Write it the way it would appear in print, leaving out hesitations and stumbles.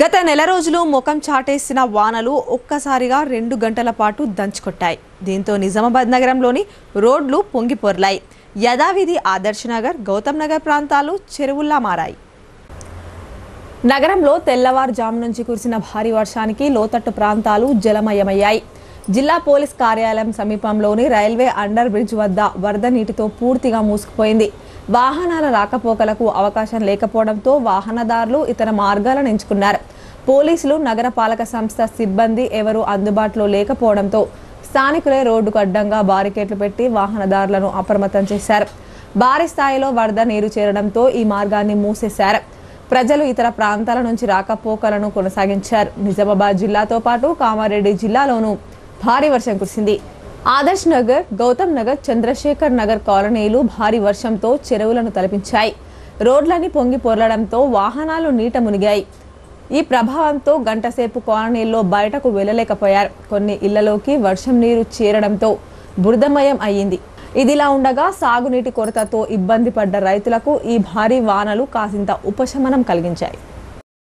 గత నెల రోజులు ముఖం చాటేసిన వానలు ఒక్కసారిగా 2 గంటల పాటు దంచుకొట్టాయి. దీంతో నిజామాబాద్ నగరంలోని రోడ్లు పొంగిపొర్లాయి. యదావిధి ఆదర్శ్ నగర్, గౌతమ్ నగర్ ప్రాంతాలు చెరువుల్లా మారాయి. నగరంలో తెల్లవారుజాము నుంచి కురిసిన భారీ వర్షానికి లోతట్టు ప్రాంతాలు జలమయమయ్యాయి. జిల్లా పోలీస్ కార్యాలయం సమీపంలోని రైల్వే అండర్ బ్రిడ్జ్ వద్ద వరద నీటితో పూర్తిగా మూసుకుపోయింది. వాహనాల రాకపోకలకు అవకాశం లేకపోవడంతో వాహనదారులు ఇతర మార్గాలను ఎంచుకున్నారు. పోలీసులు, నగరపాలక సంస్థ సిబ్బంది ఎవరూ అందుబాటులో లేకపోవడంతో స్థానికులే రోడ్డుకు అడ్డంగా బారికేట్లు పెట్టి వాహనదారులను అప్రమత్తం చేశారు. భారీ స్థాయిలో వరద నీరు చేరడంతో ఈ మార్గాన్ని మూసేశారు. ప్రజలు ఇతర ప్రాంతాల నుంచి రాకపోకలను కొనసాగించారు. నిజామాబాద్ జిల్లాతో పాటు కామారెడ్డి జిల్లాలోనూ భారీ వర్షం కురిసింది. ఆదర్శ్ నగర్, గౌతమ్ నగర్, చంద్రశేఖర్ నగర్ కాలనీలు భారీ వర్షంతో చెరువులను తలపించాయి. రోడ్లన్నీ పొంగి పొర్లడంతో వాహనాలు నీట మునిగాయి. ఈ ప్రభావంతో గంటసేపు కాలనీల్లో బయటకు వెళ్లలేకపోయారు. కొన్ని ఇళ్లలోకి వర్షం నీరు చేరడంతో బురదమయం అయ్యింది. ఇదిలా ఉండగా సాగునీటి కొరతతో ఇబ్బంది పడ్డ రైతులకు ఈ భారీ వానలు కాసింత ఉపశమనం కలిగించాయి.